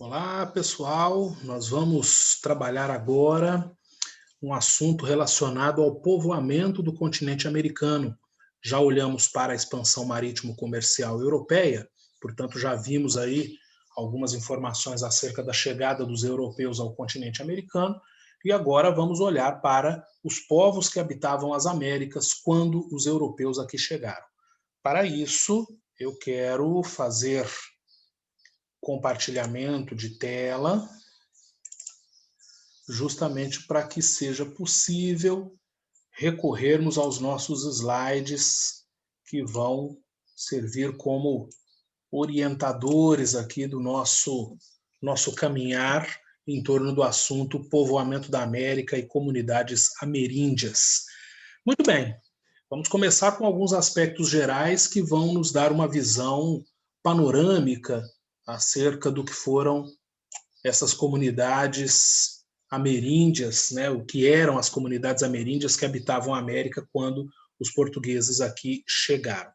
Olá, pessoal. Nós vamos trabalhar agora um assunto relacionado ao povoamento do continente americano. Já olhamos para a expansão marítimo-comercial europeia, portanto, já vimos aí algumas informações acerca da chegada dos europeus ao continente americano, e agora vamos olhar para os povos que habitavam as Américas quando os europeus aqui chegaram. Para isso, eu quero fazer compartilhamento de tela, justamente para que seja possível recorrermos aos nossos slides que vão servir como orientadores aqui do nosso caminhar em torno do assunto povoamento da América e comunidades ameríndias. Muito bem, vamos começar com alguns aspectos gerais que vão nos dar uma visão panorâmica acerca do que foram essas comunidades ameríndias, né, o que eram as comunidades ameríndias que habitavam a América quando os portugueses aqui chegaram.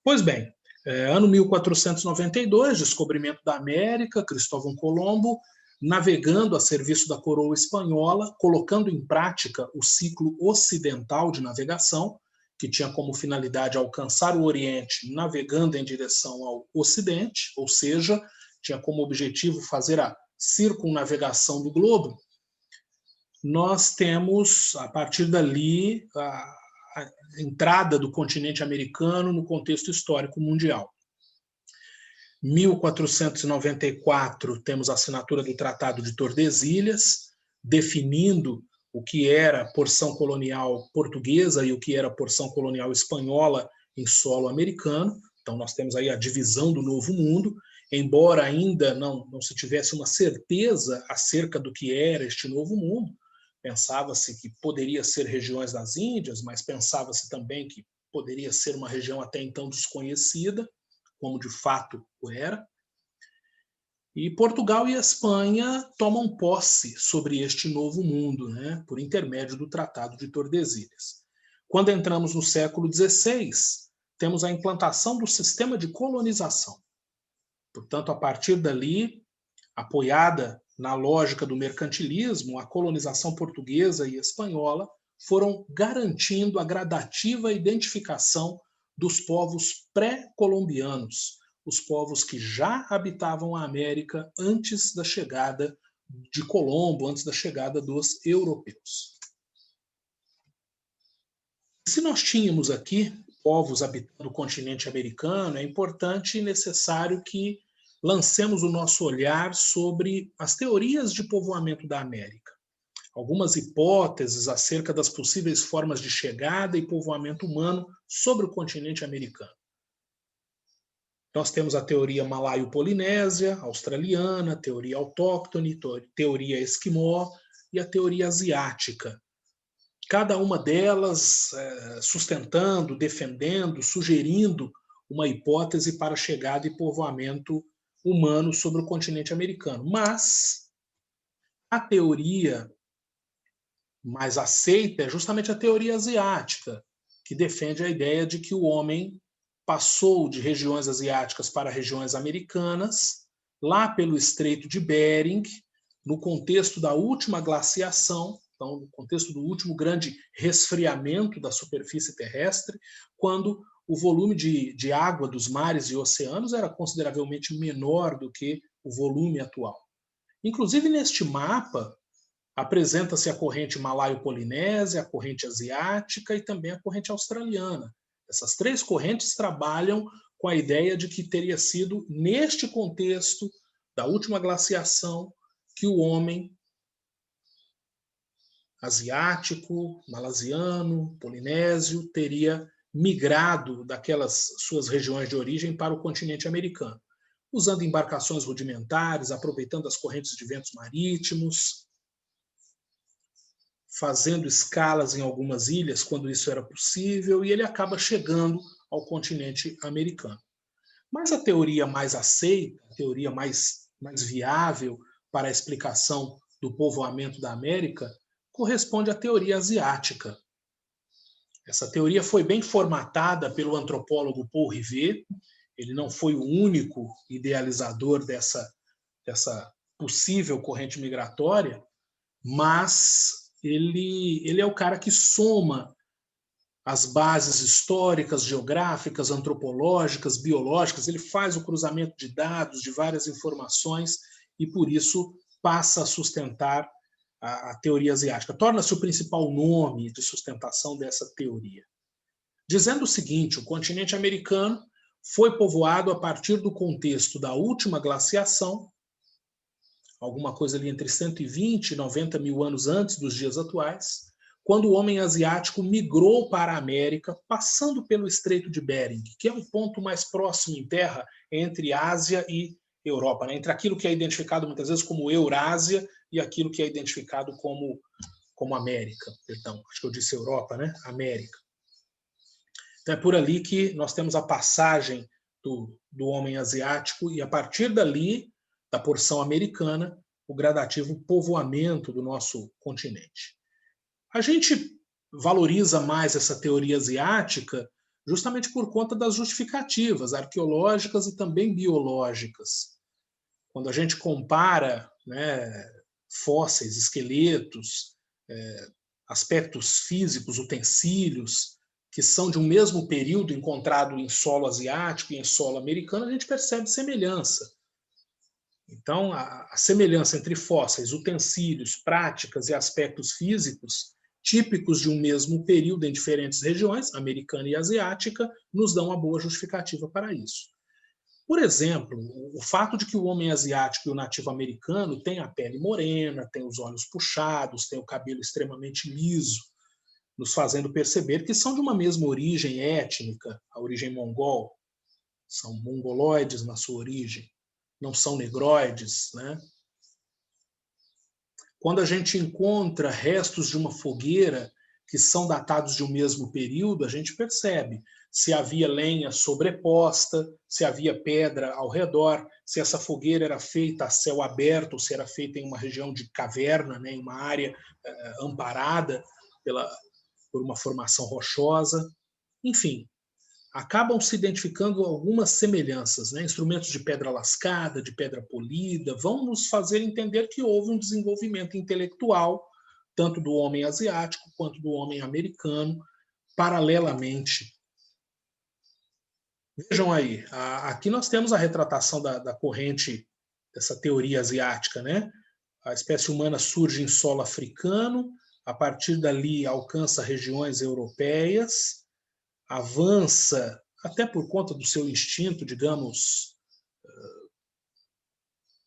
Pois bem, ano 1492, descobrimento da América, Cristóvão Colombo, navegando a serviço da coroa espanhola, colocando em prática o ciclo ocidental de navegação, que tinha como finalidade alcançar o Oriente navegando em direção ao Ocidente, ou seja, tinha como objetivo fazer a circunnavegação do globo. Nós temos, a partir dali, a entrada do continente americano no contexto histórico mundial. 1494, temos a assinatura do Tratado de Tordesilhas, definindo o que era porção colonial portuguesa e o que era porção colonial espanhola em solo americano. Então, nós temos aí a divisão do Novo Mundo, embora ainda não se tivesse uma certeza acerca do que era este Novo Mundo. Pensava-se que poderia ser regiões das Índias, mas pensava-se também que poderia ser uma região até então desconhecida, como de fato o era. E Portugal e Espanha tomam posse sobre este novo mundo, né, por intermédio do Tratado de Tordesilhas. Quando entramos no século XVI, temos a implantação do sistema de colonização. Portanto, a partir dali, apoiada na lógica do mercantilismo, a colonização portuguesa e espanhola foram garantindo a gradativa identificação dos povos pré-colombianos, os povos que já habitavam a América antes da chegada de Colombo, antes da chegada dos europeus. Se nós tínhamos aqui povos habitando o continente americano, é importante e necessário que lancemos o nosso olhar sobre as teorias de povoamento da América. Algumas hipóteses acerca das possíveis formas de chegada e povoamento humano sobre o continente americano. Nós temos a teoria malaio-polinésia, australiana, teoria autóctone, teoria esquimó e a teoria asiática. Cada uma delas sustentando, defendendo, sugerindo uma hipótese para chegada e povoamento humano sobre o continente americano. Mas a teoria mais aceita é justamente a teoria asiática, que defende a ideia de que o homem passou de regiões asiáticas para regiões americanas, lá pelo Estreito de Bering, no contexto da última glaciação, então, no contexto do último grande resfriamento da superfície terrestre, quando o volume de água dos mares e oceanos era consideravelmente menor do que o volume atual. Inclusive, neste mapa, apresenta-se a corrente malaio-polinésia, a corrente asiática e também a corrente australiana. Essas três correntes trabalham com a ideia de que teria sido neste contexto da última glaciação que o homem asiático, malasiano, polinésio teria migrado daquelas suas regiões de origem para o continente americano, usando embarcações rudimentares, aproveitando as correntes de ventos marítimos, fazendo escalas em algumas ilhas quando isso era possível, e ele acaba chegando ao continente americano. Mas a teoria mais aceita, a teoria mais viável para a explicação do povoamento da América, corresponde à teoria asiática. Essa teoria foi bem formatada pelo antropólogo Paul Rivet. Ele não foi o único idealizador dessa possível corrente migratória, mas ele é o cara que soma as bases históricas, geográficas, antropológicas, biológicas, ele faz o cruzamento de dados, de várias informações, e por isso passa a sustentar a teoria asiática. Torna-se o principal nome de sustentação dessa teoria. Dizendo o seguinte, o continente americano foi povoado a partir do contexto da última glaciação, alguma coisa ali entre 120 e 90 mil anos antes dos dias atuais, quando o homem asiático migrou para a América, passando pelo Estreito de Bering, que é o ponto mais próximo em terra entre Ásia e Europa, né? Entre aquilo que é identificado muitas vezes como Eurásia e aquilo que é identificado como América. Perdão, acho que eu disse Europa, né? América. Então é por ali que nós temos a passagem do homem asiático e a partir dali, da porção americana, o gradativo povoamento do nosso continente. A gente valoriza mais essa teoria asiática justamente por conta das justificativas arqueológicas e também biológicas. Quando a gente compara, né, fósseis, esqueletos, aspectos físicos, utensílios, que são de um mesmo período encontrado em solo asiático e em solo americano, a gente percebe semelhança. Então, a semelhança entre fósseis, utensílios, práticas e aspectos físicos típicos de um mesmo período em diferentes regiões, americana e asiática, nos dão uma boa justificativa para isso. Por exemplo, o fato de que o homem asiático e o nativo americano têm a pele morena, têm os olhos puxados, têm o cabelo extremamente liso, nos fazendo perceber que são de uma mesma origem étnica, a origem mongol, são mongoloides na sua origem, não são negroides, né? Quando a gente encontra restos de uma fogueira que são datados de um mesmo período, a gente percebe se havia lenha sobreposta, se havia pedra ao redor, se essa fogueira era feita a céu aberto, ou se era feita em uma região de caverna, né, em uma área amparada por uma formação rochosa. Enfim, acabam se identificando algumas semelhanças, né? Instrumentos de pedra lascada, de pedra polida, vão nos fazer entender que houve um desenvolvimento intelectual, tanto do homem asiático quanto do homem americano, paralelamente. Vejam aí, aqui nós temos a retratação da corrente dessa teoria asiática, né? A espécie humana surge em solo africano, a partir dali alcança regiões europeias, avança, até por conta do seu instinto, digamos,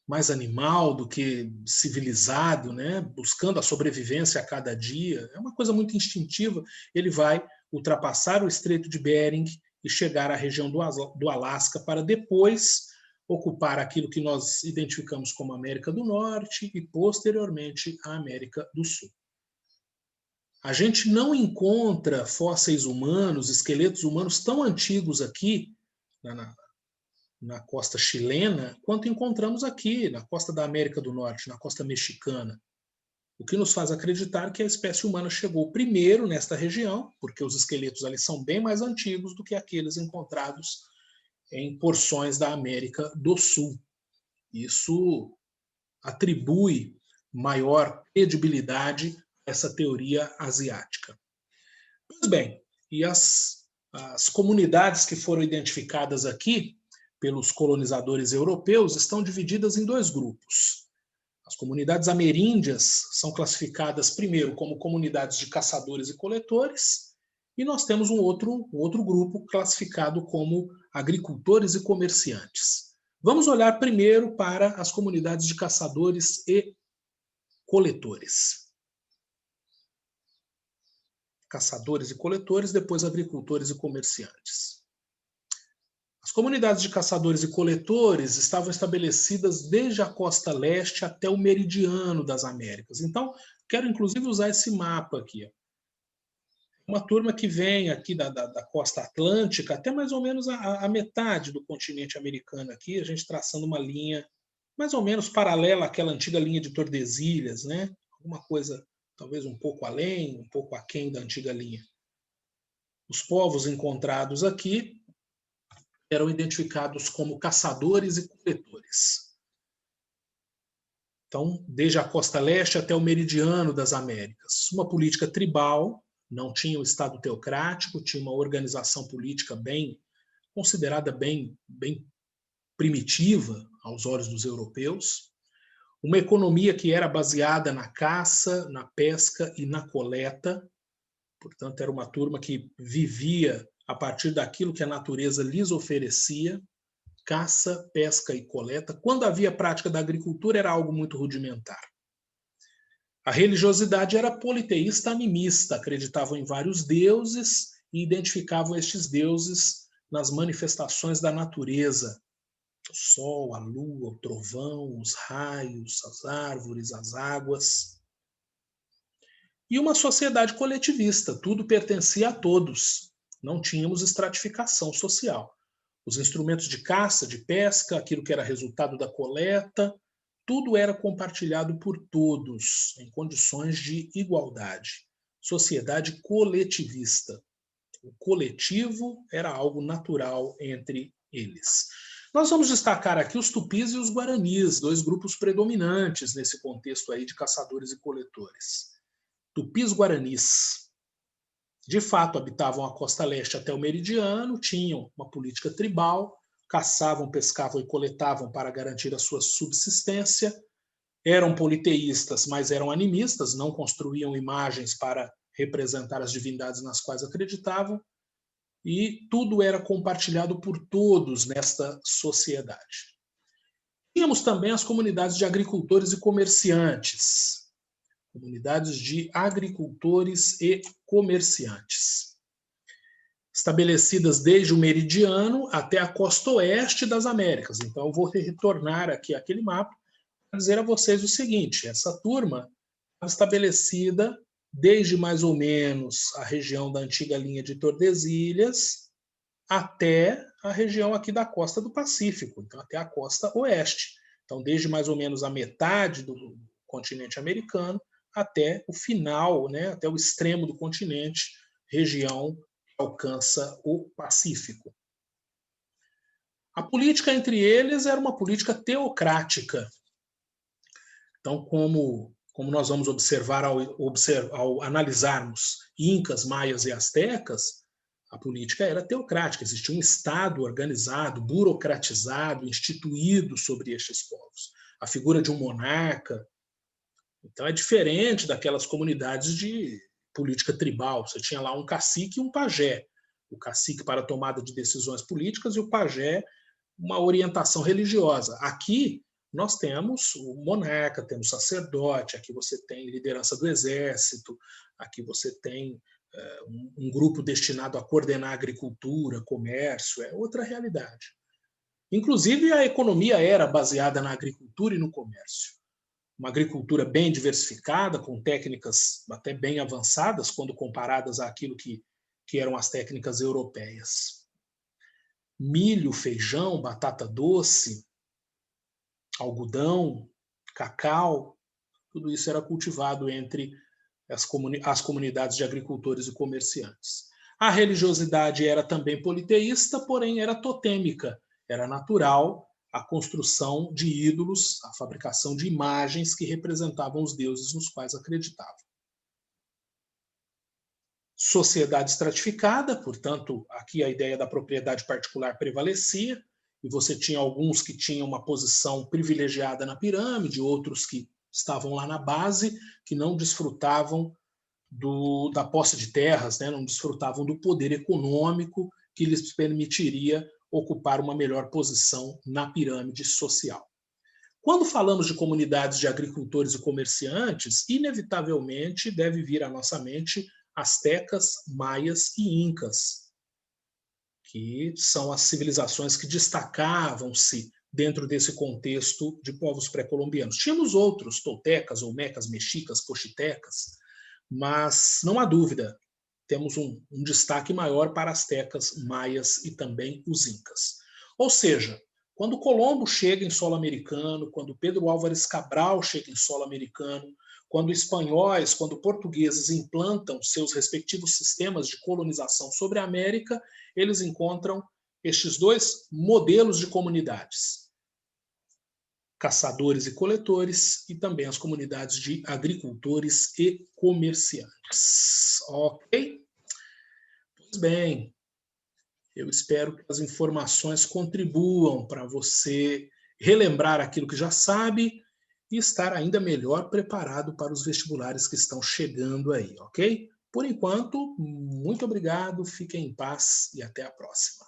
mais animal do que civilizado, né? Buscando a sobrevivência a cada dia. É uma coisa muito instintiva. Ele vai ultrapassar o Estreito de Bering e chegar à região do Alasca para depois ocupar aquilo que nós identificamos como América do Norte e, posteriormente, a América do Sul. A gente não encontra fósseis humanos, esqueletos humanos tão antigos aqui na costa chilena quanto encontramos aqui na costa da América do Norte, na costa mexicana. O que nos faz acreditar que a espécie humana chegou primeiro nesta região, porque os esqueletos ali são bem mais antigos do que aqueles encontrados em porções da América do Sul. Isso atribui maior credibilidade a essa teoria asiática. Pois bem, e as comunidades que foram identificadas aqui pelos colonizadores europeus estão divididas em dois grupos. As comunidades ameríndias são classificadas primeiro como comunidades de caçadores e coletores, e nós temos um outro grupo classificado como agricultores e comerciantes. Vamos olhar primeiro para as comunidades de caçadores e coletores. Caçadores e coletores, depois agricultores e comerciantes. As comunidades de caçadores e coletores estavam estabelecidas desde a costa leste até o meridiano das Américas. Então, quero inclusive usar esse mapa aqui. Uma turma que vem aqui da costa atlântica até mais ou menos a metade do continente americano aqui, a gente traçando uma linha mais ou menos paralela àquela antiga linha de Tordesilhas, né? Alguma coisa talvez um pouco além, um pouco aquém da antiga linha. Os povos encontrados aqui eram identificados como caçadores e coletores. Então, desde a costa leste até o meridiano das Américas. Uma política tribal, não tinha um Estado teocrático, tinha uma organização política considerada bem primitiva aos olhos dos europeus. Uma economia que era baseada na caça, na pesca e na coleta. Portanto, era uma turma que vivia a partir daquilo que a natureza lhes oferecia, caça, pesca e coleta. Quando havia prática da agricultura, era algo muito rudimentar. A religiosidade era politeísta animista, acreditavam em vários deuses e identificavam estes deuses nas manifestações da natureza. O sol, a lua, o trovão, os raios, as árvores, as águas. E uma sociedade coletivista, tudo pertencia a todos. Não tínhamos estratificação social. Os instrumentos de caça, de pesca, aquilo que era resultado da coleta, tudo era compartilhado por todos, em condições de igualdade. Sociedade coletivista. O coletivo era algo natural entre eles. Nós vamos destacar aqui os tupis e os guaranis, dois grupos predominantes nesse contexto aí de caçadores e coletores. Tupis guaranis, de fato, habitavam a costa leste até o meridiano, tinham uma política tribal, caçavam, pescavam e coletavam para garantir a sua subsistência, eram politeístas, mas eram animistas, não construíam imagens para representar as divindades nas quais acreditavam, e tudo era compartilhado por todos nesta sociedade. Tínhamos também as comunidades de agricultores e comerciantes, comunidades de agricultores e comerciantes, estabelecidas desde o meridiano até a costa oeste das Américas. Então, eu vou retornar aqui àquele mapa para dizer a vocês o seguinte: essa turma estava estabelecida desde mais ou menos a região da antiga linha de Tordesilhas até a região aqui da costa do Pacífico, então até a costa oeste. Então, desde mais ou menos a metade do continente americano até o final, né, até o extremo do continente, região que alcança o Pacífico. A política entre eles era uma política teocrática. Então, como nós vamos observar ao analisarmos incas, maias e astecas, a política era teocrática, existia um Estado organizado, burocratizado, instituído sobre estes povos. A figura de um monarca. Então é diferente daquelas comunidades de política tribal. Você tinha lá um cacique e um pajé. O cacique para a tomada de decisões políticas e o pajé uma orientação religiosa. Aqui nós temos o monarca, temos o sacerdote, aqui você tem liderança do exército, aqui você tem um grupo destinado a coordenar a agricultura, comércio, é outra realidade. Inclusive, a economia era baseada na agricultura e no comércio. Uma agricultura bem diversificada, com técnicas até bem avançadas, quando comparadas àquilo que eram as técnicas europeias. Milho, feijão, batata doce, algodão, cacau, tudo isso era cultivado entre as comunidades de agricultores e comerciantes. A religiosidade era também politeísta, porém era totêmica, era natural a construção de ídolos, a fabricação de imagens que representavam os deuses nos quais acreditavam. Sociedade estratificada, portanto, aqui a ideia da propriedade particular prevalecia, e você tinha alguns que tinham uma posição privilegiada na pirâmide, outros que estavam lá na base, que não desfrutavam da posse de terras, né? Não desfrutavam do poder econômico que lhes permitiria ocupar uma melhor posição na pirâmide social. Quando falamos de comunidades de agricultores e comerciantes, inevitavelmente deve vir à nossa mente astecas, maias e incas, que são as civilizações que destacavam-se dentro desse contexto de povos pré-colombianos. Tínhamos outros, toltecas, olmecas, mexicas, poxitecas, mas não há dúvida, temos um destaque maior para astecas, maias e também os incas. Ou seja, quando Colombo chega em solo americano, quando Pedro Álvares Cabral chega em solo americano, quando espanhóis, quando portugueses implantam seus respectivos sistemas de colonização sobre a América, eles encontram estes dois modelos de comunidades. caçadores e coletores, e também as comunidades de agricultores e comerciantes. Ok? Pois bem, eu espero que as informações contribuam para você relembrar aquilo que já sabe e estar ainda melhor preparado para os vestibulares que estão chegando aí, ok? Por enquanto, muito obrigado, fiquem em paz e até a próxima.